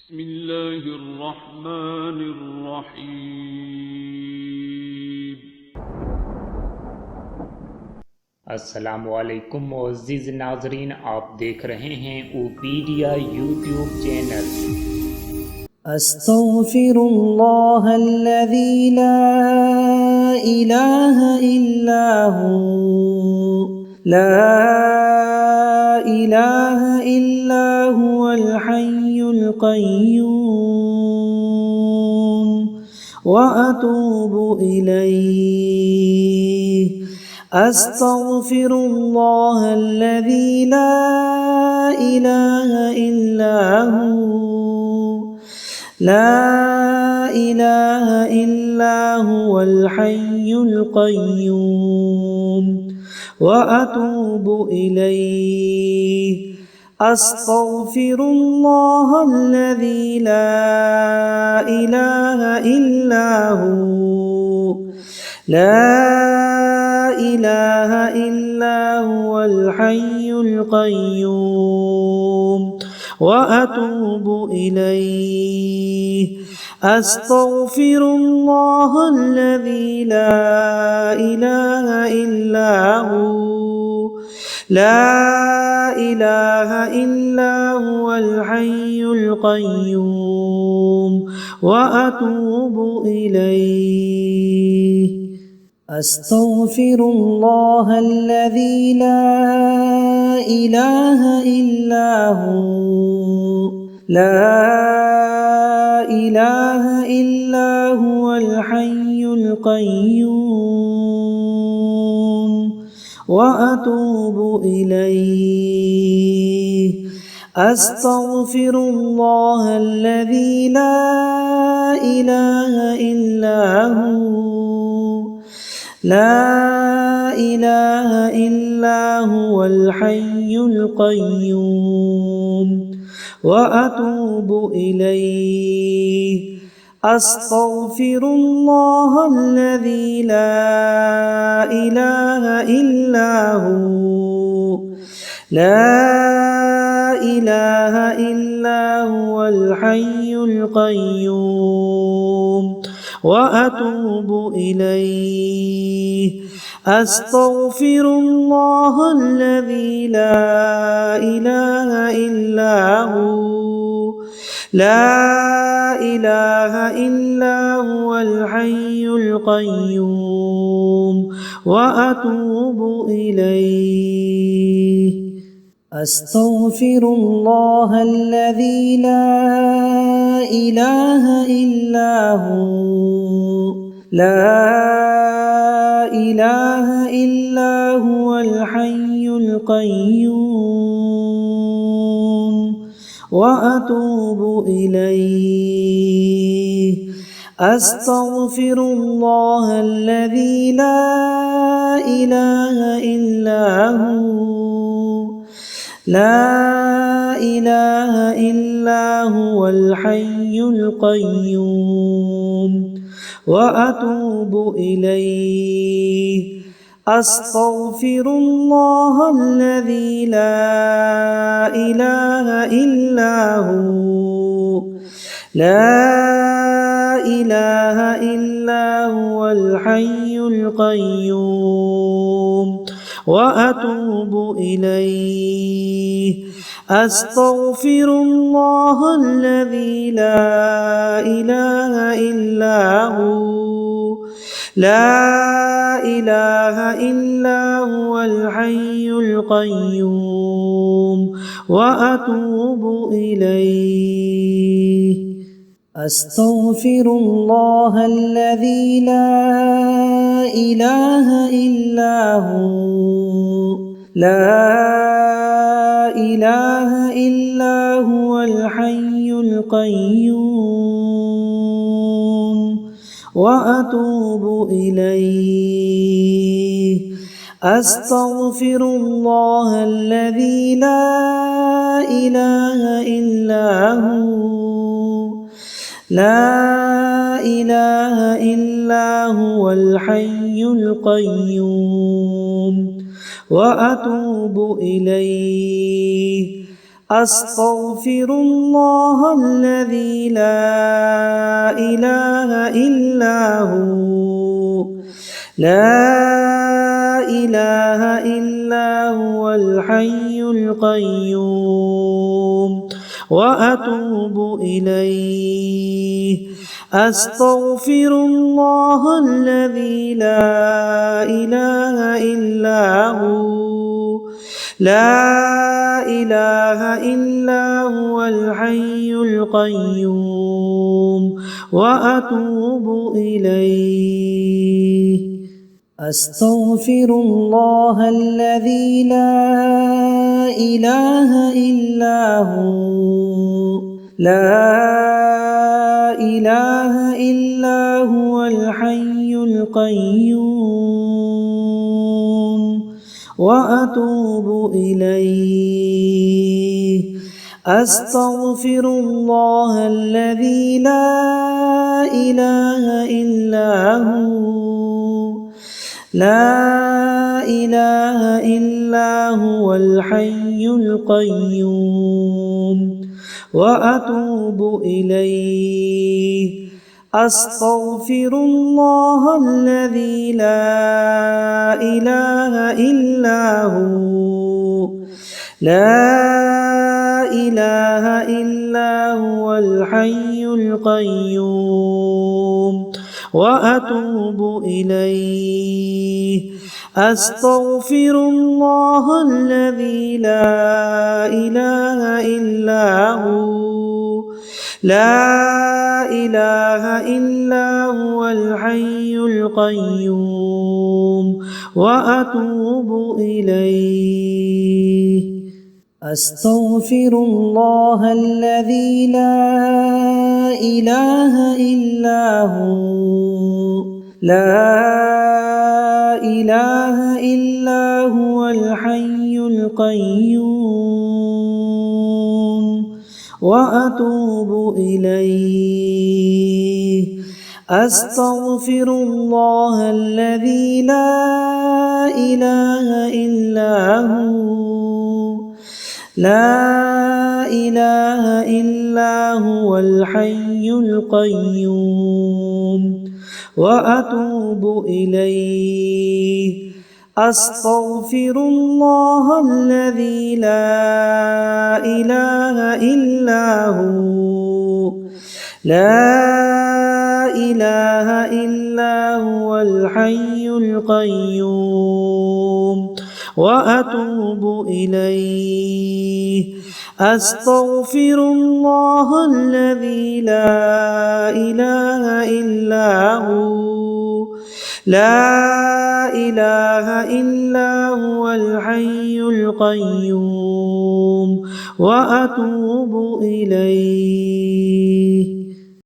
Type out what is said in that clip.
بسم الله الرحمن الرحيم। अस्सलामुअलैकुम मुअज़्ज़िज़ नाज़रीन, आप देख रहे हैं ओपीडिया यूट्यूब चैनल। अस्तग़फ़िरुल्लाह अल्लज़ी ला इलाहा इल्ला हु हुवल हय्युल क़य्यूम व अतूबु इलैहि। अस्तग़फ़िरुल्लाह अल्लज़ी ला इलाहा इल्ला हु हुवल हय्युल क़य्यूम व अतूबु इलैहि। अस्तग़फ़िरुल्लाह अल्लज़ी ला इलाहा इल्ला हुवल हय्युल क़य्यूम व अतूबु इलैहि। अस्तग़फ़िरुल्लाह अल्लज़ी ला इलाहा इल्ला हुवल हय्युल क़य्यूम व अतूबु इलैहि। अस्तग़फ़िरुल्लाह अल्लज़ी ला इलाहा इल्ला हुवल हय्युल क़य्यूम व अतूबु इलैहि। अस्तग़फ़िरुल्लाह अल्लज़ी ला इलाहा इल्ला हुवल हय्युल क़य्यूम व अतूबु इलैहि। अस्तग़फ़िरुल्लाह अल्लज़ी ला इलाहा इल्ला हुवल हय्युल क़य्यूम व अतूबु इलैहि। अस्तग़फ़िरुल्लाह अल्लज़ी ला इलाहा इल्ला हुवल हय्युल क़य्यूम व अतूबु इलैहि। अस्तग़फ़िरुल्लाह अल्लज़ी ला इलाहा इल्ला हुवल हय्युल क़य्यूम व अतूबु इलैहि। अस्तग़फ़िरुल्लाह अल्लज़ी ला इलाहा इल्ला हुवल हय्युल क़य्यूम व अतूबु इलैहि। अस्तग़फ़िरुल्लाह अल्लज़ी ला इलाहा इल्ला हुवल हय्युल क़य्यूम व अतूबु इलैहि। अस्तग़फ़िरुल्लाह अल्लज़ी ला इलाहा इल्ला हुवल हय्युल क़य्यूम व अतूबु इलैहि। अस्तग़फ़िरुल्लाह अल्लज़ी ला इलाहा इल्ला हुवल हय्युल क़य्यूम व अतूबु इलैहि। अस्तग़फ़िरुल्लाह अल्लज़ी ला इलाहा इल्ला हुवल हय्युल क़य्यूम व अतूबु इलैहि। أستغفر الله الذي لا إله إلا هو لا إله إلا هو الحي القيوم وأتوب إليه أستغفر الله الذي لا إله إلا هو لا إله إلا هو الحي القيوم وأتوب إليه أستغفر الله الذي لا إله إلا هو لا إله إلا هو الحي القيوم وأتوب إليه أستغفر الله الذي لا إله إلا هو لا إله إلا هو الحي القيوم وأتوب إليه أستغفر الله الذي لا إله إلا هو لا إله إلا هو الحي القيوم وأتوب إليه أستغفر الله الذي لا إله إلا هو لا إله إلا هو الحي القيوم وأتوب إليه أستغفر الله الذي لا إله إلا هو لا إله إلا هو الحي القيوم وأتوب إليه أستغفر الله الذي لا إله إلا هو لا إله إلا هو الحي القيوم وأتوب إليه أستغفر الله الذي لا إله إلا هو لا إله إلا هو الحي القيوم وأتوب إليه أستغفر الله الذي لا إله إلا هو لا إله إلا هو الحي القيوم وأتوب إليه